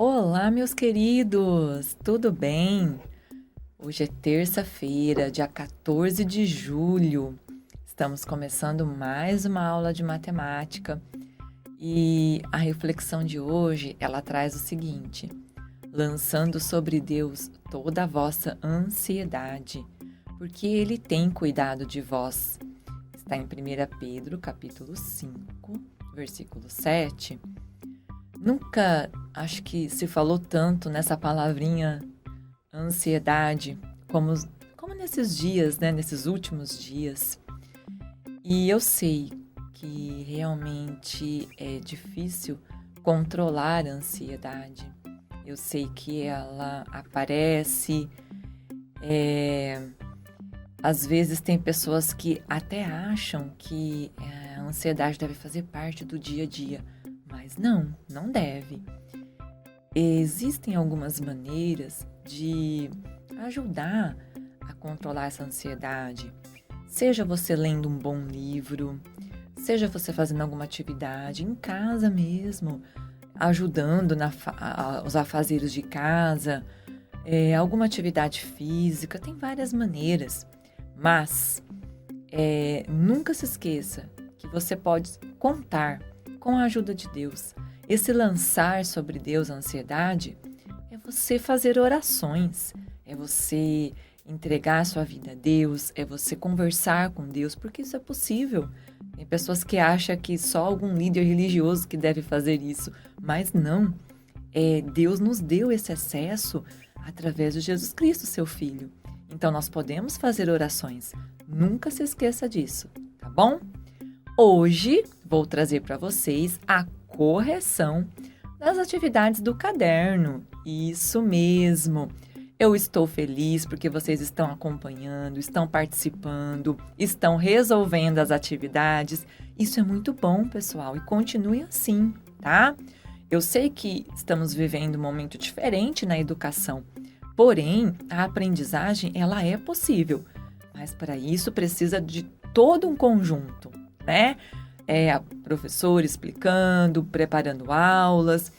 Olá, meus queridos, tudo bem? Hoje é terça-feira, dia 14 de julho. Estamos começando mais uma aula de matemática e a reflexão de hoje, ela traz o seguinte: lançando sobre Deus toda a vossa ansiedade, porque Ele tem cuidado de vós. Está em 1 Pedro, capítulo 5, versículo 7. Nunca acho que se falou tanto nessa palavrinha ansiedade como nesses dias, né? Nesses últimos dias. E eu sei que realmente é difícil controlar a ansiedade. Eu sei que ela aparece. Às vezes tem pessoas que até acham que a ansiedade deve fazer parte do dia a dia. Mas não deve. Existem algumas maneiras de ajudar a controlar essa ansiedade. Seja você lendo um bom livro, seja você fazendo alguma atividade em casa mesmo, ajudando os afazeres de casa, alguma atividade física, tem várias maneiras. Mas nunca se esqueça que você pode contar com a ajuda de Deus. Esse lançar sobre Deus a ansiedade é você fazer orações, é você entregar a sua vida a Deus, é você conversar com Deus, porque isso é possível. Tem pessoas que acham que só algum líder religioso que deve fazer isso, mas não. Deus nos deu esse acesso através de Jesus Cristo, seu Filho. Então nós podemos fazer orações. Nunca se esqueça disso, tá bom? Hoje vou trazer para vocês a correção das atividades do caderno. Isso mesmo! Eu estou feliz porque vocês estão acompanhando, estão participando, estão resolvendo as atividades. Isso é muito bom, pessoal, e continue assim, tá? Eu sei que estamos vivendo um momento diferente na educação, porém, a aprendizagem, ela é possível, mas para isso precisa de todo um conjunto, né? A professora explicando, preparando aulas,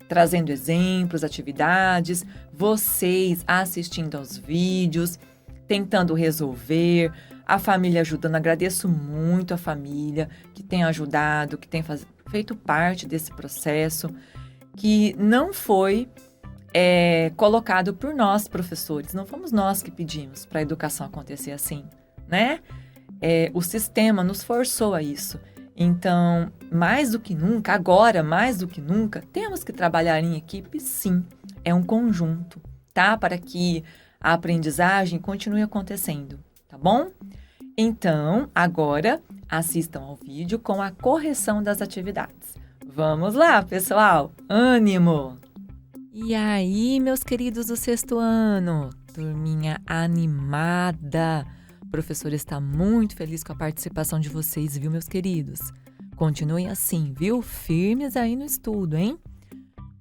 trazendo exemplos, atividades, vocês assistindo aos vídeos, tentando resolver, a família ajudando. Agradeço muito a família que tem ajudado, que tem feito parte desse processo, que não foi colocado por nós, professores. Não fomos nós que pedimos para a educação acontecer assim, né? O sistema nos forçou a isso. Então, mais do que nunca, agora mais do que nunca, temos que trabalhar em equipe, sim. É um conjunto, tá? Para que a aprendizagem continue acontecendo, tá bom? Então, agora, assistam ao vídeo com a correção das atividades. Vamos lá, pessoal! Ânimo! E aí, meus queridos do sexto ano? Turminha animada! O professor está muito feliz com a participação de vocês, viu, meus queridos? Continuem assim, viu? Firmes aí no estudo, hein?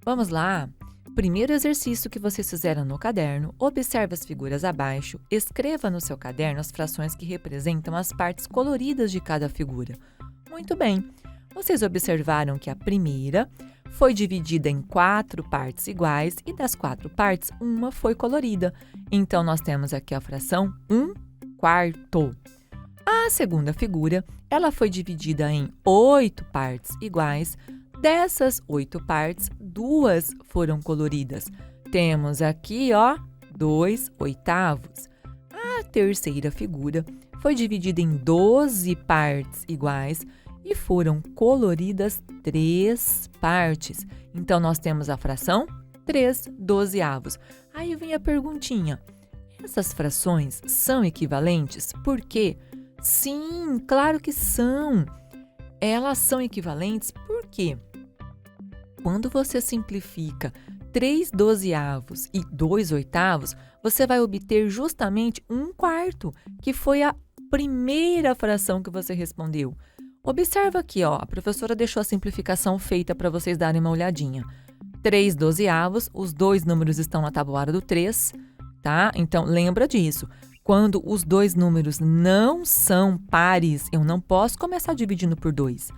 Vamos lá! Primeiro exercício que vocês fizeram no caderno, observe as figuras abaixo, escreva no seu caderno as frações que representam as partes coloridas de cada figura. Muito bem! Vocês observaram que a primeira foi dividida em 4 partes iguais e das 4 partes, uma foi colorida. Então, nós temos aqui a fração 1/4. A segunda figura, ela foi dividida em 8 partes iguais. Dessas 8 partes, 2 foram coloridas. Temos aqui, 2/8. A terceira figura foi dividida em 12 partes iguais e foram coloridas 3 partes. Então, nós temos a fração 3/12. Aí vem a perguntinha. Essas frações são equivalentes? Por quê? Sim, claro que são. Elas são equivalentes porque quando você simplifica 3/12 e 2/8, você vai obter justamente 1/4, que foi a primeira fração que você respondeu. Observa aqui, a professora deixou a simplificação feita para vocês darem uma olhadinha. 3/12, os dois números estão na tabuada do 3, tá? Então, lembra disso. Quando os dois números não são pares, eu não posso começar dividindo por 2.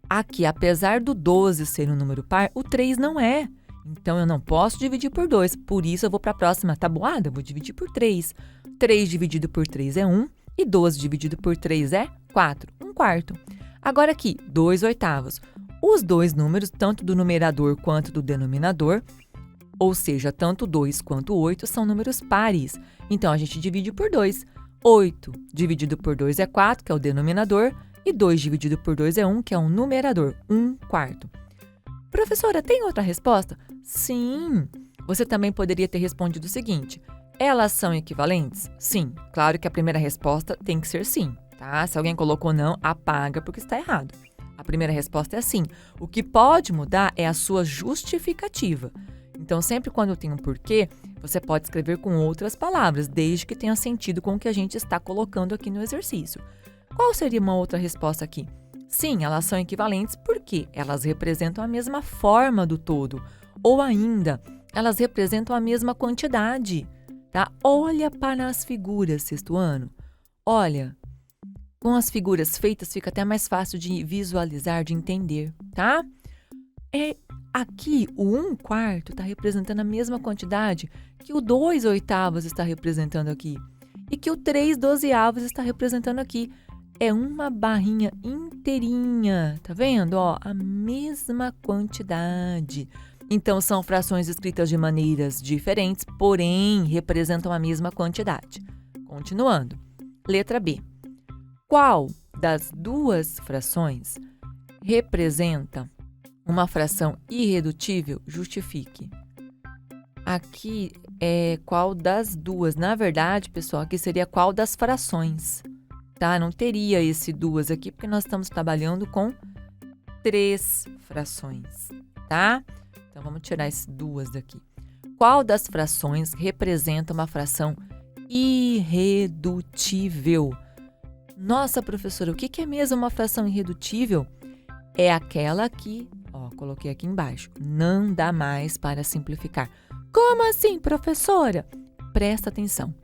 Aqui, apesar do 12 ser um número par, o 3 não é. Então, eu não posso dividir por 2. Por isso, eu vou para a próxima tabuada. Eu vou dividir por 3. 3 dividido por 3 é 1. E 12 dividido por 3 é 4. 1/4. Agora aqui, 2/8. Os dois números, tanto do numerador quanto do denominador, ou seja, tanto 2 quanto 8, são números pares. Então, a gente divide por 2. 8 dividido por 2 é 4, que é o denominador. E 2 dividido por 2 é 1, que é o numerador. 1/4. Professora, tem outra resposta? Sim! Você também poderia ter respondido o seguinte: elas são equivalentes? Sim. Claro que a primeira resposta tem que ser sim, tá? Se alguém colocou não, apaga porque está errado. A primeira resposta é sim. O que pode mudar é a sua justificativa. Então, sempre quando tem um porquê, você pode escrever com outras palavras, desde que tenha sentido com o que a gente está colocando aqui no exercício. Qual seria uma outra resposta aqui? Sim, elas são equivalentes porque elas representam a mesma forma do todo. Ou ainda, elas representam a mesma quantidade, tá? Olha para as figuras, sexto ano. Olha, com as figuras feitas fica até mais fácil de visualizar, de entender, tá? Aqui, o 1/4 está representando a mesma quantidade que o 2/8 está representando aqui. E que o 3/12 está representando aqui. É uma barrinha inteirinha, tá vendo? Ó, a mesma quantidade. Então, são frações escritas de maneiras diferentes, porém, representam a mesma quantidade. Continuando. Letra B. Qual das duas frações representa uma fração irredutível? Justifique. Aqui é qual das duas. Na verdade, pessoal, aqui seria qual das frações. Tá? Não teria esse duas aqui, porque nós estamos trabalhando com 3 frações, tá? Então, vamos tirar esse duas daqui. Qual das frações representa uma fração irredutível? Nossa, professora, o que é mesmo uma fração irredutível? É aquela que, ó, coloquei aqui embaixo, não dá mais para simplificar. Como assim, professora? Presta atenção.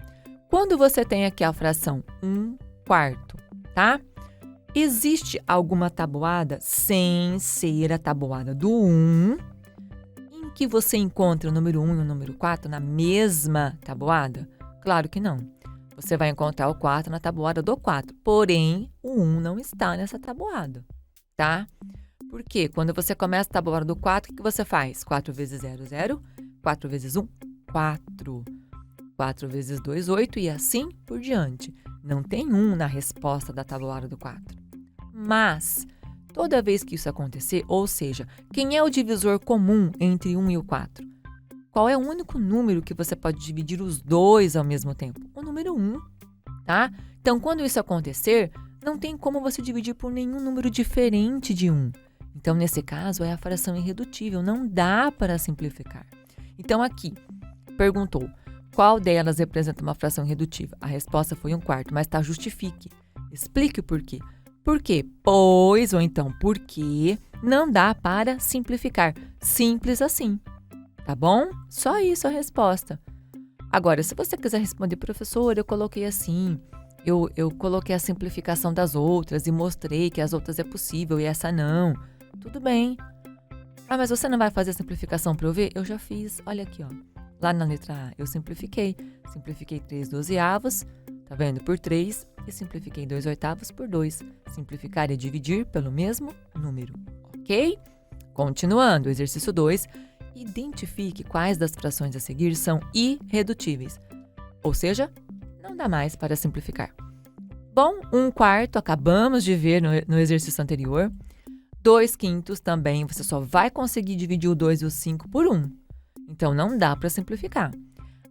Quando você tem aqui a fração 1/4, tá? Existe alguma tabuada sem ser a tabuada do 1, em que você encontra o número 1 e o número 4 na mesma tabuada? Claro que não. Você vai encontrar o 4 na tabuada do 4, porém, o 1 não está nessa tabuada, tá? Por quê? Quando você começa a tabuada do 4, o que você faz? 4 vezes 0, 0. 4 vezes 1, 4. 4 vezes 2, 8 e assim por diante. Não tem 1 na resposta da tabuada do 4. Mas, toda vez que isso acontecer, ou seja, quem é o divisor comum entre 1 e o 4? Qual é o único número que você pode dividir os dois ao mesmo tempo? O número 1, tá? Então, quando isso acontecer, não tem como você dividir por nenhum número diferente de 1. Então, nesse caso, é a fração irredutível, não dá para simplificar. Então, aqui, perguntou, qual delas representa uma fração irredutível? A resposta foi 1/4, mas tá, justifique. Explique o porquê. Por quê? Pois, ou então, porque não dá para simplificar. Simples assim. Tá bom? Só isso a resposta. Agora, se você quiser responder, professor, eu coloquei assim, eu coloquei a simplificação das outras e mostrei que as outras é possível e essa não. Tudo bem. Ah, mas você não vai fazer a simplificação para eu ver? Eu já fiz. Olha aqui, ó. Lá na letra A, eu simplifiquei. Simplifiquei 3/12, tá vendo? Por 3 e simplifiquei 2/8 por 2. Simplificar é dividir pelo mesmo número, ok? Continuando, exercício 2. Identifique quais das frações a seguir são irredutíveis. Ou seja, não dá mais para simplificar. Bom, 1/4 acabamos de ver no exercício anterior. 2/5 também, você só vai conseguir dividir o 2 e o 5 por 1. Então, não dá para simplificar.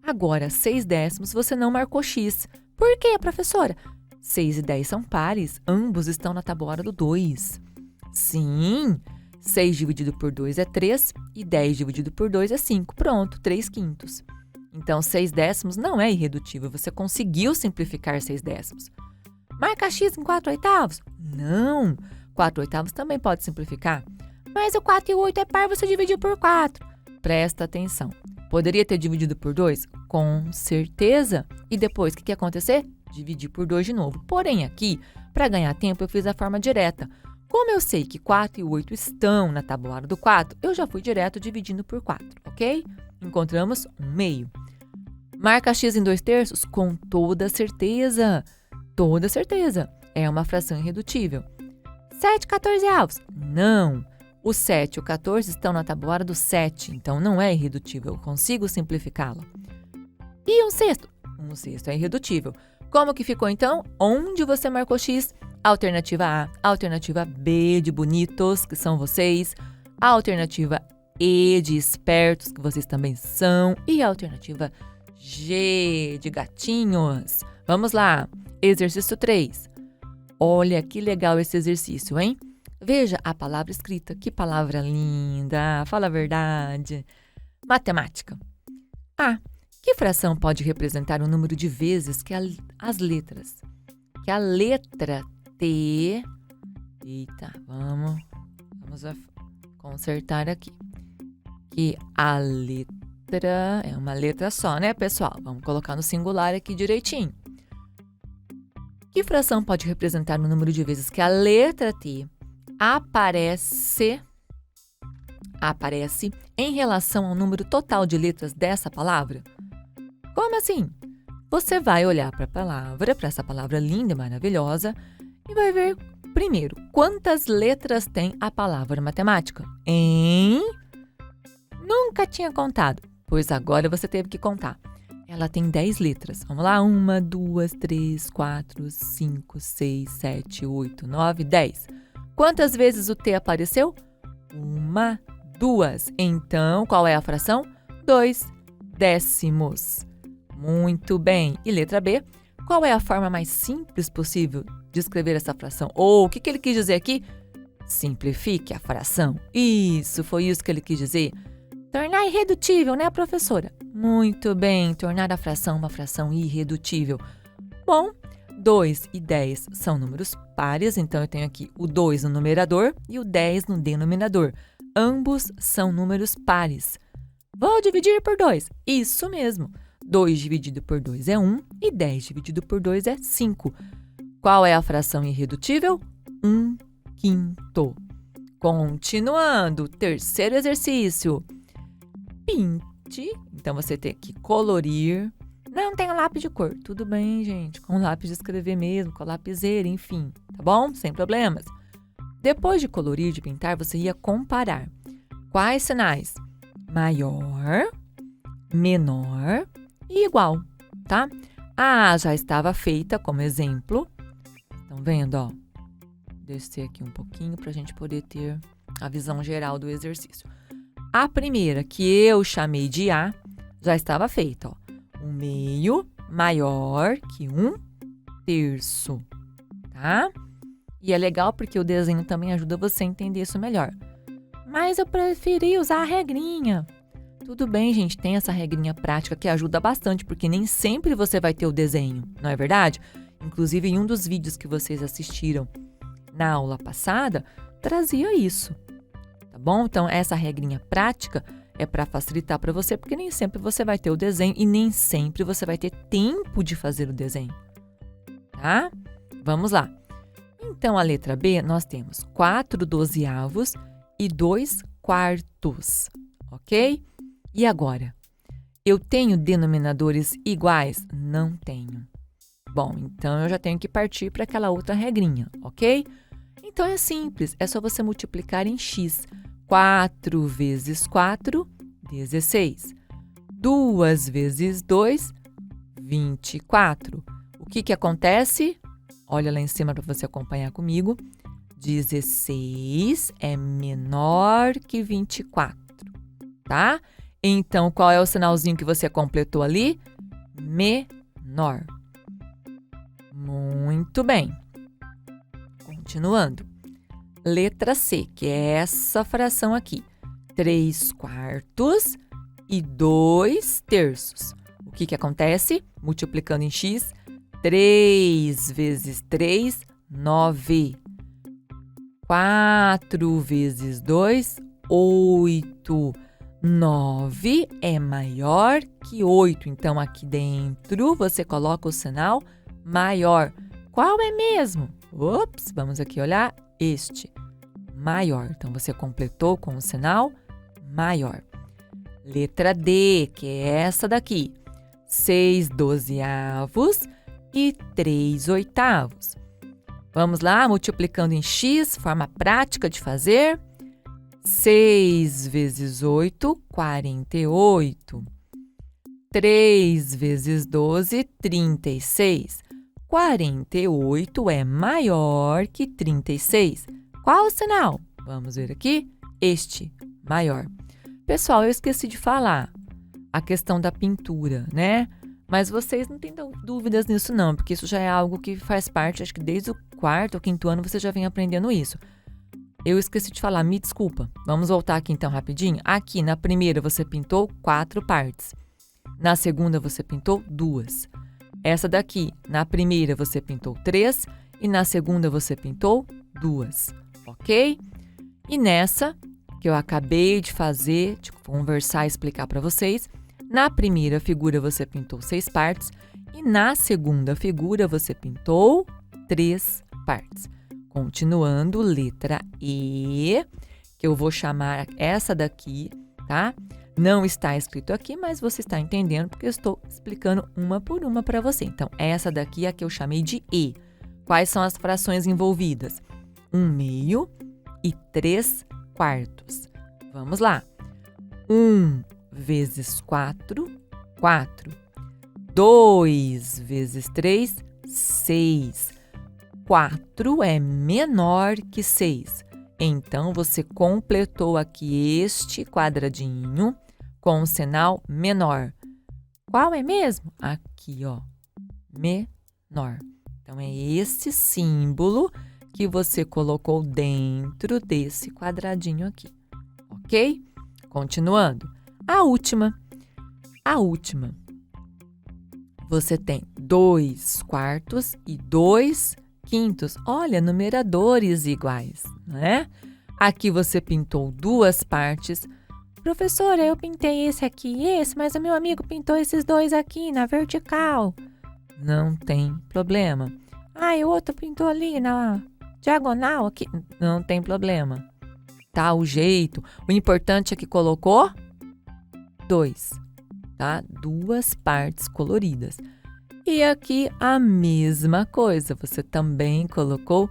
Agora, 6/10 você não marcou X. Por quê, professora? 6 e 10 são pares, ambos estão na tabuada do 2. Sim, 6 dividido por 2 é 3 e 10 dividido por 2 é 5. Pronto, 3/5. Então, 6/10 não é irredutível, você conseguiu simplificar 6/10. Marca X em 4/8? Não, 4/8 também pode simplificar. Mas o 4 e o 8 é par, você dividiu por 4. Presta atenção. Poderia ter dividido por 2? Com certeza. E depois, o que ia acontecer? Dividir por 2 de novo. Porém, aqui, para ganhar tempo, eu fiz a forma direta. Como eu sei que 4 e 8 estão na tabuada do 4, eu já fui direto dividindo por 4, ok? Encontramos 1/2. Marca x em 2/3? Com toda certeza. Toda certeza. É uma fração irredutível. 7 14avos? Não. O 7 e o 14 estão na tabuada do 7, então não é irredutível. Eu consigo simplificá-la. E 1/6? 1/6 é irredutível. Como que ficou, então? Onde você marcou x? Alternativa A, alternativa B de bonitos, que são vocês, a alternativa E de espertos, que vocês também são, e a alternativa G de gatinhos. Vamos lá, exercício 3. Olha que legal esse exercício, hein? Veja a palavra escrita, que palavra linda, fala a verdade. Matemática. Que fração pode representar o número de vezes que as letras? Que a letra T... Eita, vamos consertar aqui. Que a letra... É uma letra só, né, pessoal? Vamos colocar no singular aqui direitinho. Que fração pode representar o número de vezes que a letra T aparece em relação ao número total de letras dessa palavra? Como assim? Você vai olhar para essa palavra linda e maravilhosa, e vai ver, primeiro, quantas letras tem a palavra matemática? Nunca tinha contado, pois agora você teve que contar. Ela tem 10 letras. Vamos lá? 1, 2, 3, 4, 5, 6, 7, 8, 9, 10. Quantas vezes o T apareceu? 1, 2. Então, qual é a fração? 2/10. Muito bem. E letra B, qual é a forma mais simples possível de escrever essa fração? Ou o que ele quis dizer aqui? Simplifique a fração. Isso, foi isso que ele quis dizer. Tornar irredutível, né, professora? Muito bem, tornar a fração uma fração irredutível. Bom, 2 e 10 são números pares, então eu tenho aqui o 2 no numerador e o 10 no denominador. Ambos são números pares. Vou dividir por 2. Isso mesmo. 2 dividido por 2 é 1 e 10 dividido por 2 é 5. Qual é a fração irredutível? 1/5. Continuando, terceiro exercício. Pinte. Então, você tem que colorir. Não tem lápis de cor. Tudo bem, gente. Com lápis de escrever mesmo, com lapiseira, enfim. Tá bom? Sem problemas. Depois de colorir, de pintar, você ia comparar. Quais sinais? Maior, menor e igual, tá? A já estava feita como exemplo. Estão vendo, ó? Descer aqui um pouquinho para a gente poder ter a visão geral do exercício. A primeira, que eu chamei de A, já estava feita, ó. 1/2 maior que 1/3, tá? E é legal porque o desenho também ajuda você a entender isso melhor. Mas eu preferi usar a regrinha. Tudo bem, gente, tem essa regrinha prática que ajuda bastante, porque nem sempre você vai ter o desenho, não é verdade? Inclusive, em um dos vídeos que vocês assistiram na aula passada, trazia isso, tá bom? Então, essa regrinha prática é para facilitar para você, porque nem sempre você vai ter o desenho e nem sempre você vai ter tempo de fazer o desenho, tá? Vamos lá. Então, a letra B, nós temos 4/12 e 2/4, ok? E agora? Eu tenho denominadores iguais? Não tenho. Bom, então eu já tenho que partir para aquela outra regrinha, ok? Então é simples, é só você multiplicar em x. 4 vezes 4, 16. 2 vezes 2, 24. O que acontece? Olha lá em cima para você acompanhar comigo. 16 é menor que 24, tá? Então, qual é o sinalzinho que você completou ali? Menor. Muito bem. Continuando. Letra C, que é essa fração aqui. 3/4 e 2/3. O que acontece? Multiplicando em x, 3 vezes 3, 9. 4 vezes 2, 8. 9 é maior que 8. Então, aqui dentro, você coloca o sinal maior. Qual é mesmo? Ops, vamos aqui olhar. este, maior. Então, você completou com o sinal maior. Letra D, que é essa daqui. 6/12 e 3/8. Vamos lá, multiplicando em x, forma prática de fazer. 6 vezes 8, 48. 3 vezes 12, 36. 48 é maior que 36. Qual o sinal? Vamos ver aqui. Este, maior. Pessoal, eu esqueci de falar a questão da pintura, né? Mas vocês não têm dúvidas nisso não, porque isso já é algo que faz parte, acho que desde o 4º ou 5º ano você já vem aprendendo isso. Eu esqueci de falar, me desculpa. Vamos voltar aqui então rapidinho. Aqui na primeira você pintou 4 partes. Na segunda você pintou 2. Essa daqui, na primeira você pintou 3 e na segunda você pintou 2, ok? E nessa, que eu acabei de fazer, de conversar e explicar para vocês, na primeira figura você pintou 6 partes e na segunda figura você pintou 3 partes. Continuando, letra E, que eu vou chamar essa daqui, tá? Não está escrito aqui, mas você está entendendo porque eu estou explicando uma por uma para você. Então, essa daqui é a que eu chamei de E. Quais são as frações envolvidas? 1/2 e 3/4. Vamos lá. 1 vezes 4, 4. 2 vezes 3, 6. 4 é menor que 6. Então, você completou aqui este quadradinho com o sinal menor. Qual é mesmo? Aqui, ó, menor. Então, é esse símbolo que você colocou dentro desse quadradinho aqui, ok? Continuando. A última. Você tem 2/4 e 2/5. Olha, numeradores iguais, né? Aqui você pintou 2 partes. Professora, eu pintei esse aqui e esse, mas o meu amigo pintou esses 2 aqui na vertical. Não tem problema. Ah, e o outro pintou ali na diagonal aqui. Não tem problema. Tá o jeito. O importante é que colocou 2, tá? 2 partes coloridas. E aqui a mesma coisa. Você também colocou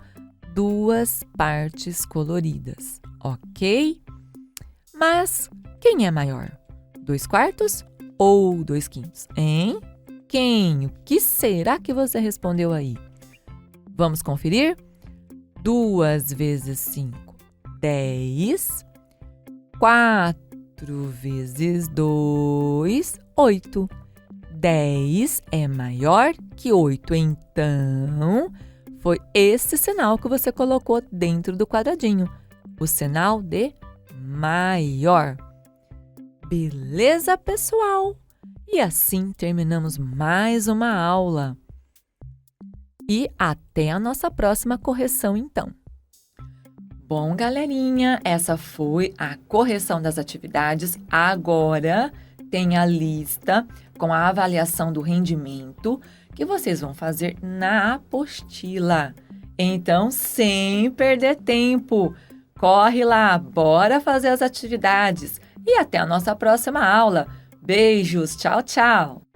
2 partes coloridas, ok? Mas quem é maior? 2/4 ou 2/5? Hein? Quem? O que será que você respondeu aí? Vamos conferir? 2 vezes 5, 10. 4 vezes 2, 8. 10 é maior que 8. Então, foi esse sinal que você colocou dentro do quadradinho. O sinal de maior. Beleza, pessoal? E assim terminamos mais uma aula. E até a nossa próxima correção, então. Bom, galerinha, essa foi a correção das atividades. Agora tem a lista com a avaliação do rendimento que vocês vão fazer na apostila. Então, sem perder tempo, corre lá, bora fazer as atividades. E até a nossa próxima aula. Beijos, tchau, tchau!